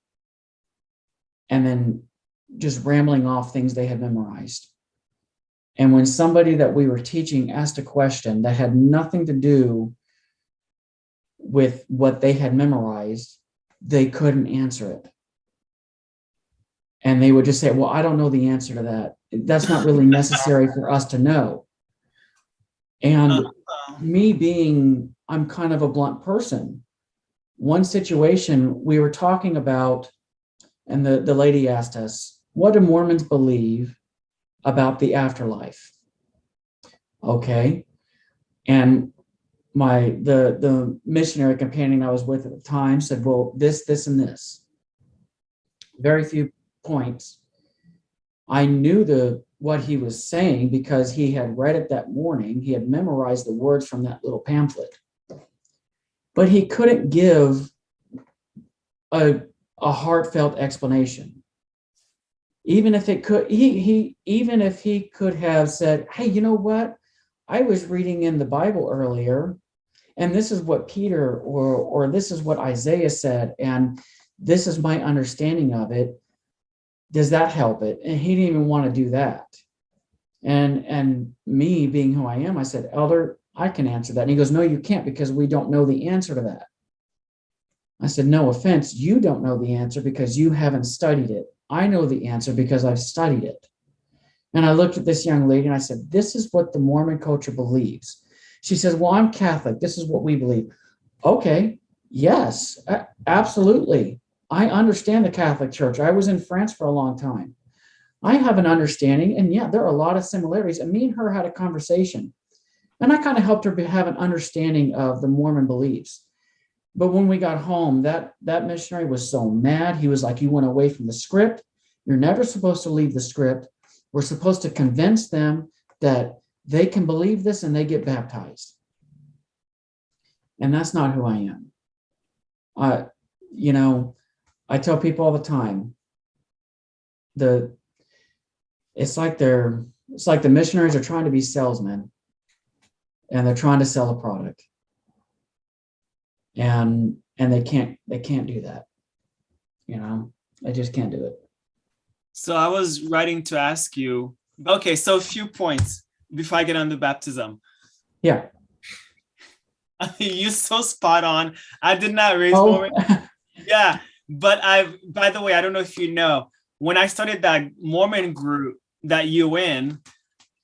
and then just rambling off things they had memorized. And when somebody that we were teaching asked a question that had nothing to do with what they had memorized, they couldn't answer it. And they would just say, well, I don't know the answer to that. That's not really necessary for us to know. And me being, I'm kind of a blunt person. One situation we were talking about, and the lady asked us, what do Mormons believe about the afterlife? Okay. And the missionary companion I was with at the time said, well, this, and this. Very few points. I knew what he was saying because he had read it that morning. He had memorized the words from that little pamphlet. But he couldn't give a heartfelt explanation. Even if it could, even if he could have said, hey, you know what? I was reading in the Bible earlier, and this is what Peter or this is what Isaiah said, and this is my understanding of it. Does that help it? And he didn't even want to do that. And me being who I am, I said, Elder, I can answer that. And he goes, no, you can't, because we don't know the answer to that. I said, no offense, you don't know the answer because you haven't studied it. I know the answer because I've studied it. And I looked at this young lady and I said, this is what the Mormon culture believes. She says, well, I'm Catholic. This is what we believe. Okay, yes, absolutely. I understand the Catholic Church. I was in France for a long time. I have an understanding, and yeah, there are a lot of similarities. And me and her had a conversation, and I kind of helped her have an understanding of the Mormon beliefs. But when we got home, that missionary was so mad. He was like, you went away from the script. You're never supposed to leave the script. We're supposed to convince them that they can believe this and they get baptized. And that's not who I am. I tell people all the time, it's like the missionaries are trying to be salesmen, and they're trying to sell a product. And they can't do that. They just can't do it. So I was writing to ask you, okay, so a few points before I get on the baptism. Yeah. You're so spot on. I did not raise Mormon. Yeah. But by the way, I don't know if you know, when I started that Mormon group that you in,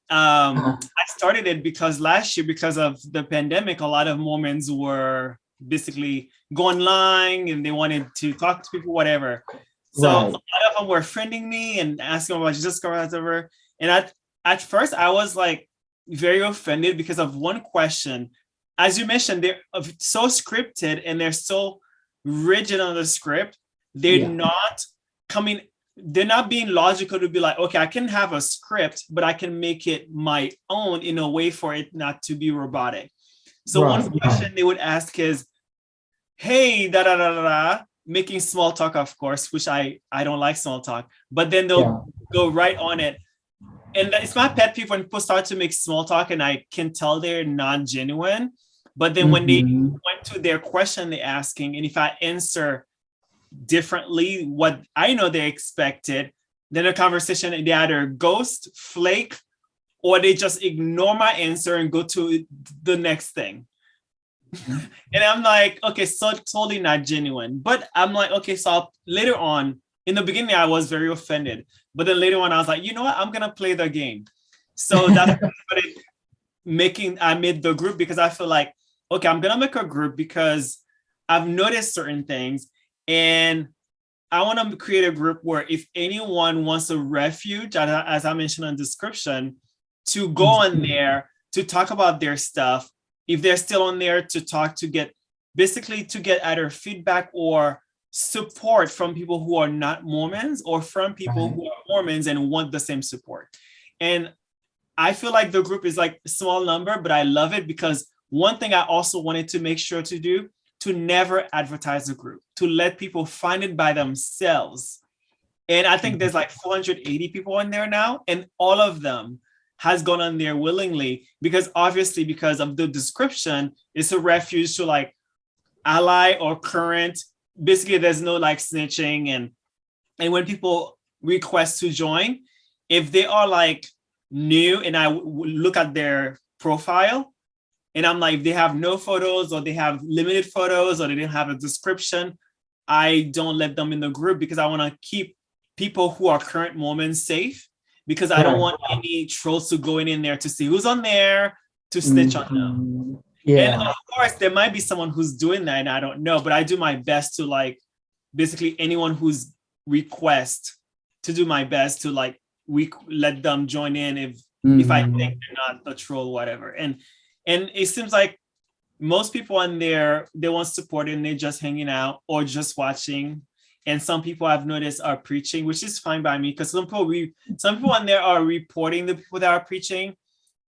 I started it because last year, because of the pandemic, a lot of Mormons were basically going online and they wanted to talk to people, whatever. So right. A lot of them were friending me and asking about Jesus Christ, whatever. And at first I was like very offended because of one question. As you mentioned, they're so scripted and they're so rigid on the script. They're not being logical to be like, okay, I can have a script, but I can make it my own in a way for it not to be robotic. So one question they would ask is, hey, da da da da da, making small talk, of course, which I don't like small talk, but then they'll Yeah. go right on it. And it's my pet peeve when people start to make small talk and I can tell they're non-genuine. But then when they Mhm. went to their question they're asking, and if I answer differently what I know they expected, then the conversation, they either ghost, flake, or they just ignore my answer and go to the next thing. And I'm like, okay, so totally not genuine. But I'm like, okay, so later on, in the beginning, I was very offended. But then later on, I was like, you know what? I'm going to play the game. So that's I made the group because I feel like, okay, I'm going to make a group because I've noticed certain things. And I want to create a group where if anyone wants a refuge, as I mentioned in the description, to go on there to talk about their stuff, if they're still on there to talk, to get either feedback or support from people who are not Mormons or from people who are Mormons and want the same support. And I feel like the group is like a small number, but I love it because one thing I also wanted to make sure to do, to never advertise the group, to let people find it by themselves. And I think there's like 480 people in there now, and all of them has gone on there willingly because obviously because of the description, it's a refuge to like ally or current. Basically, there's no like snitching, and when people request to join, if they are like new and I look at their profile and I'm like, if they have no photos or they have limited photos or they didn't have a description, I don't let them in the group because I want to keep people who are current Mormons safe because I don't want any trolls to go in there to see who's on there to snitch on them. Yeah. And of course, there might be someone who's doing that and I don't know, but I do my best to like basically anyone who's request to do my best to like let them join in if I think they're not a troll, whatever. And it seems like most people on there, they want support and they're just hanging out or just watching. And some people I've noticed are preaching, which is fine by me because some people on there are reporting the people that are preaching,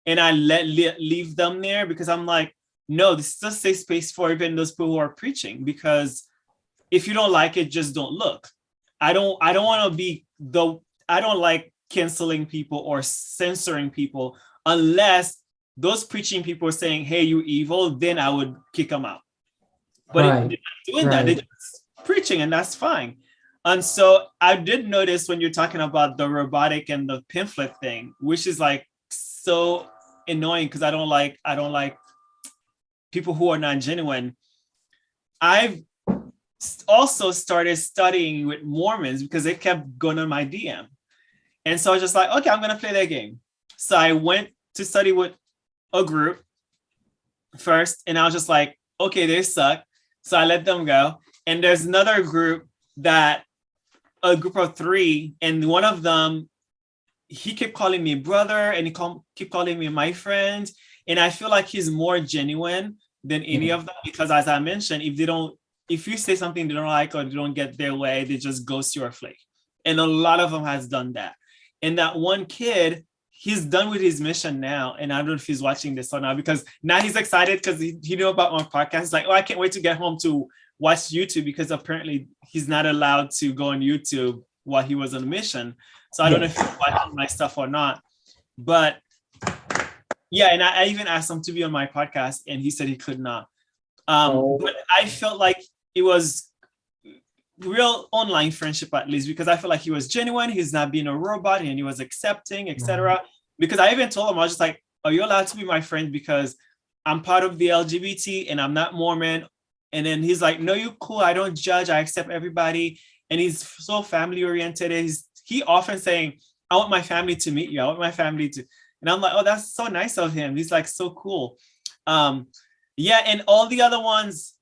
and I leave them there because I'm like, no, this is a safe space for even those people who are preaching, because if you don't like it, just don't look. I don't want to be I don't like canceling people or censoring people unless those preaching people are saying, hey, you evil, then I would kick them out. But if they're not doing that, they're just preaching, and that's fine. And so I did notice when you're talking about the robotic and the pamphlet thing, which is like so annoying because I don't like people who are not genuine. I've also started studying with Mormons because they kept going on my DM. And so I was just like, okay, I'm going to play that game. So I went to study with a group first, and I was just like, okay, they suck. So I let them go. And there's another group a group of 3, and one of them, he kept calling me brother, and he kept calling me my friend. And I feel like he's more genuine than any of them because, as I mentioned, if you say something they don't like or they don't get their way, they just ghost you or flake. And a lot of them has done that. And that one kid, he's done with his mission now. And I don't know if he's watching this or not, because now he's excited because he knew about my podcast. He's like, oh, I can't wait to get home to watch YouTube, because apparently he's not allowed to go on YouTube while he was on a mission. So I don't know if he's watching my stuff or not. But yeah, and I even asked him to be on my podcast, and he said he could not. But I felt like it was real online friendship, at least, because I feel like he was genuine. He's not being a robot, and he was accepting, etc. Because I even told him, I was just like, are you allowed to be my friend because I'm part of the LGBT and I'm not Mormon? And then he's like, no, you're cool. I don't judge. I accept everybody. And he's so family oriented. He often saying, I want my family to meet you. I want my family to. And I'm like, oh, that's so nice of him. He's like, so cool. Yeah. And all the other ones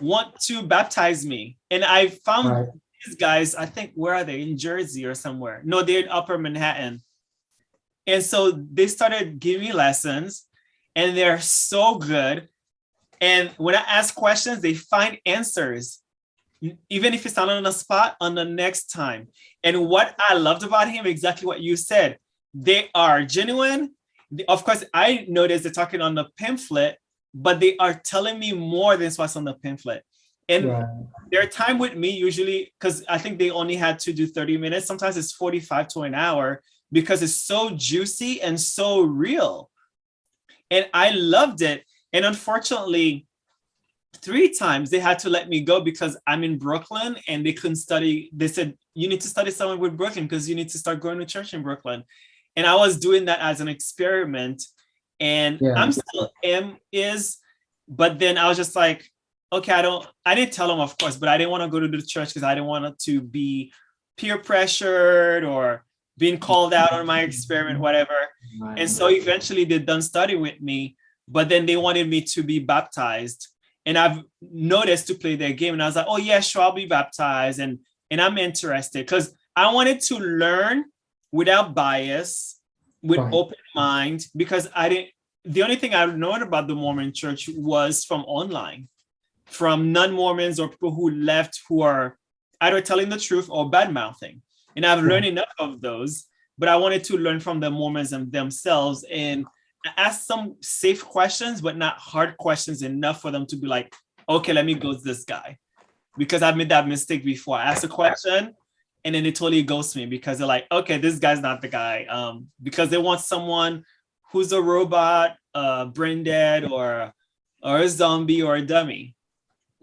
want to baptize me. And I found these guys, I think, where are they? In Jersey or somewhere? No, they're in Upper Manhattan. And so they started giving me lessons, and they're so good. And when I ask questions, they find answers, even if it's not on the spot, on the next time. And what I loved about him, exactly what you said, they are genuine. Of course, I noticed they're talking on the pamphlet, but they are telling me more than what's on the pamphlet. And Right. their time with me usually, because I think they only had to do 30 minutes. Sometimes it's 45 to an hour because it's so juicy and so real. And I loved it. And unfortunately, 3 times they had to let me go because I'm in Brooklyn and they couldn't study. They said, you need to study somewhere with Brooklyn because you need to start going to church in Brooklyn. And I was doing that as an experiment. And Yeah. I'm still but then I was just like, okay, I didn't tell them, of course, but I didn't want to go to the church because I didn't want it to be peer pressured or being called out on my experiment, whatever. Right. And so eventually they done study with me, but then they wanted me to be baptized. And I've noticed to play their game. And I was like, oh yeah, sure, I'll be baptized. And I'm interested because I wanted to learn without bias, with Right. open mind, because the only thing I known about the Mormon church was from online, from non-Mormons or people who left who are either telling the truth or bad mouthing. And I've learned enough of those, but I wanted to learn from the Mormons themselves and ask some safe questions, but not hard questions enough for them to be like, okay, let me ghost this guy. Because I've made that mistake before. I ask a question and then they totally ghost me because they're like, okay, this guy's not the guy. Because they want someone who's a robot, brain dead, or a zombie or a dummy.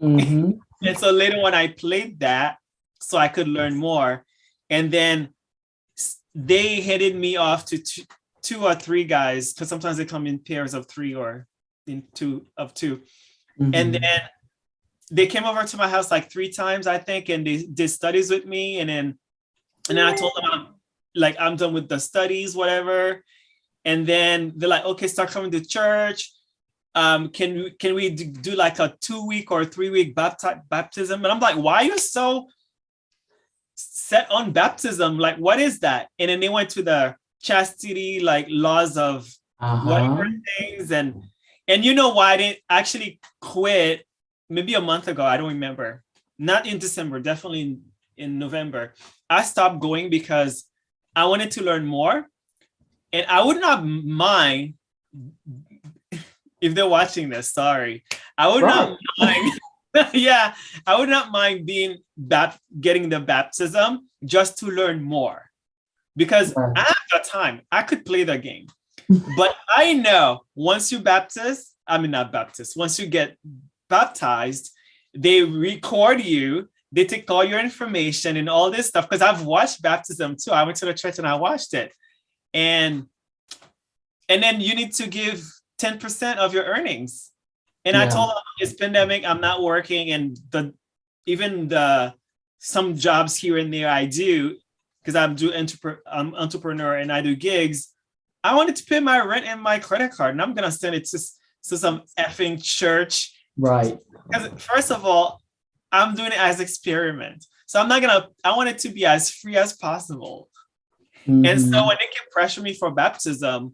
Mm-hmm. And so later when I played that, so I could learn more, and then they headed me off to two or three guys, because sometimes they come in pairs of 3 or in 2 of 2. Mm-hmm. And then they came over to my house like 3 times, I think, and they did studies with me. And then I told them I'm done with the studies, whatever. And then they're like, okay, start coming to church. Can we do like a 2-week or 3-week baptism? And I'm like, why are you so set on baptism? Like, what is that? And then they went to the chastity, like laws of whatever things. And you know why I didn't actually quit maybe a month ago? I don't remember. Not in December, definitely in November. I stopped going because I wanted to learn more. And I would not mind, if they're watching this, sorry. I would not mind. Yeah, I would not mind getting the baptism just to learn more. Because I have the time. I could play the game. But I know once you once you get baptized, they record you, they take all your information and all this stuff. Because I've watched baptism too. I went to the church and I watched it. And then you need to give 10% of your earnings. And I told them it's pandemic, I'm not working, and some jobs here and there I do, because I'm entrepreneur and I do gigs. I wanted to pay my rent and my credit card, and I'm gonna send it to some effing church. Right. Because first of all, I'm doing it as experiment. So I want it to be as free as possible. Mm-hmm. And so when they can pressure me for baptism,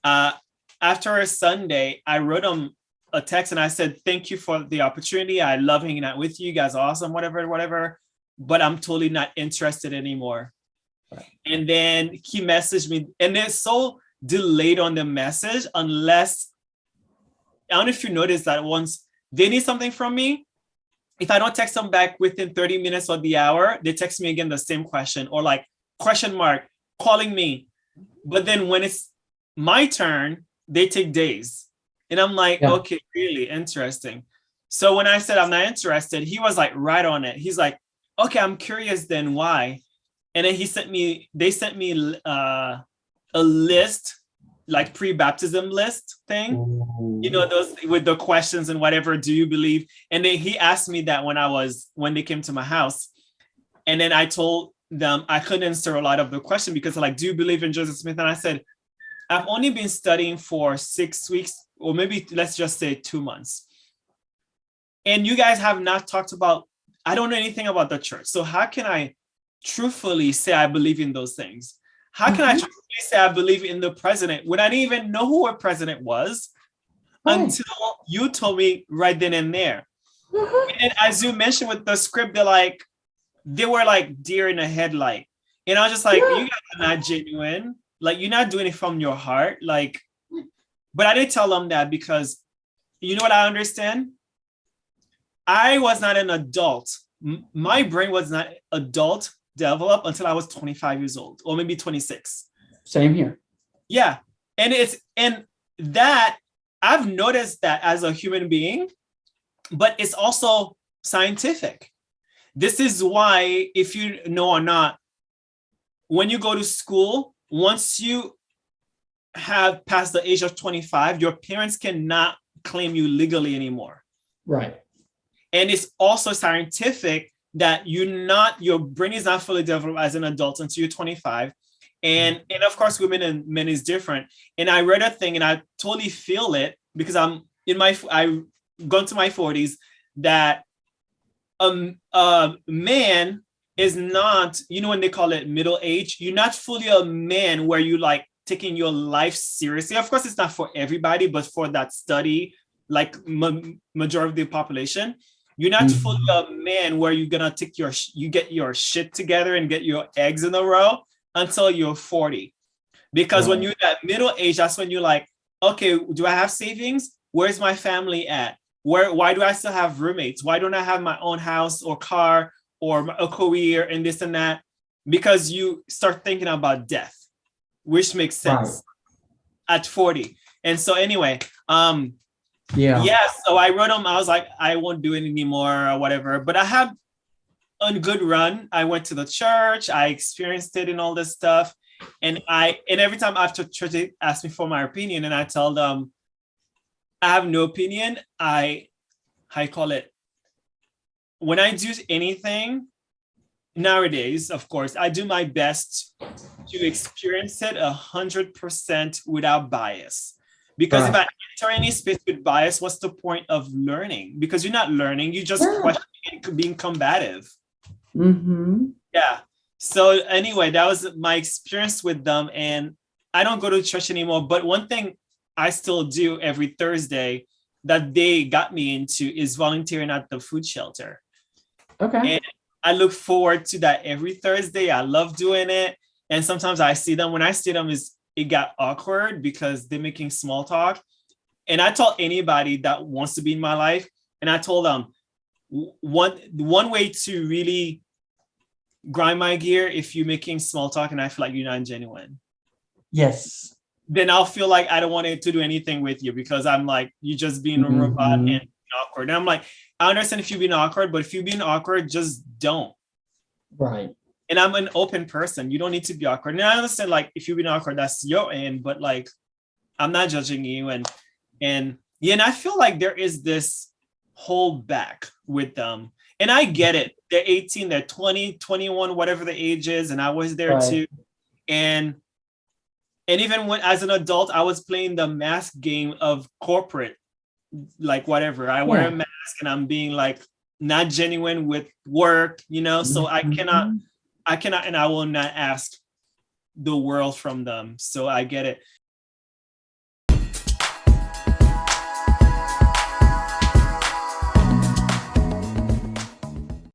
after a Sunday, I wrote them a text and I said, thank you for the opportunity. I love hanging out with you. You guys are awesome, whatever. But I'm totally not interested anymore. Right. And then he messaged me, and they're so delayed on the message, unless, I don't know if you noticed that once they need something from me, if I don't text them back within 30 minutes or the hour, they text me again the same question, or like question mark, calling me. But then when it's my turn, they take days. And I'm like, okay, really interesting. So when I said I'm not interested, he was like right on it. He's like, okay, I'm curious then why? And then they sent me a list, like pre-baptism list thing. Ooh. You know, those with the questions and whatever, do you believe? And then he asked me that when they came to my house. And then I told them I couldn't answer a lot of the question because they're like, do you believe in Joseph Smith? And I said, I've only been studying for 6 weeks, or maybe let's just say 2 months. And you guys have not talked about, I don't know anything about the church. So how can I truthfully say I believe in those things? How can I truthfully say I believe in the president when I didn't even know who a president was until you told me right then and there? And as you mentioned with the script, they were like deer in the headlight. And I was just like, you guys are not genuine. Like, you're not doing it from your heart. Like, but I didn't tell them that because you know what I understand? I was not an adult. My brain was not adult developed until I was 25 years old, or maybe 26. Same here. Yeah. And that I've noticed that as a human being, but it's also scientific. This is why, if you know or not, when you go to school, once you have passed the age of 25, your parents cannot claim you legally anymore. Right. And it's also scientific that your brain is not fully developed as an adult until you're 25. And of course, women and men is different. And I read a thing and I totally feel it because I've gone to my 40s, that a man is not, when they call it middle age, you're not fully a man where you like taking your life seriously. Of course, it's not for everybody, but for that study, like majority of the population, you're not fully a man where you're gonna you get your shit together and get your eggs in a row until you're 40. Because when you're that middle age, that's when you're like, okay, do I have savings? Where's my family at? Why do I still have roommates? Why don't I have my own house or car or a career and this and that? Because you start thinking about death, which makes sense at 40. And so anyway, so I wrote them. I was like, I won't do it anymore or whatever. But I had a good run. I went to the church. I experienced it and all this stuff. And every time after church, they ask me for my opinion, and I tell them, I have no opinion. When I do anything nowadays, of course, I do my best to experience it 100% without bias. Because if I enter any space with bias, what's the point of learning? Because you're not learning, you're just questioning and being combative. Yeah. So anyway, that was my experience with them. And I don't go to church anymore. But one thing I still do every Thursday that they got me into is volunteering at the food shelter. Okay. And I look forward to that every Thursday. I love doing it. And sometimes I see them. When I see them, it got awkward because they're making small talk. And I told anybody that wants to be in my life, and I told them one way to really grind my gear, if you're making small talk and I feel like you're not genuine. Yes. Then I'll feel like I don't want to do anything with you because I'm like, you're just being a robot and awkward. And I'm like, I understand if you're being awkward, but if you're being awkward, just don't. Right. And I'm an open person. You don't need to be awkward. And I understand, like, if you're being awkward, that's your end, but like, I'm not judging you. And I feel like there is this hold back with them. And I get it. They're 18, they're 20, 21, whatever the age is. And I was there too. And even when, as an adult, I was playing the mask game of corporate, like whatever. I wear a mask and I'm being like not genuine with work, so I cannot, and I will not ask the world from them. So I get it.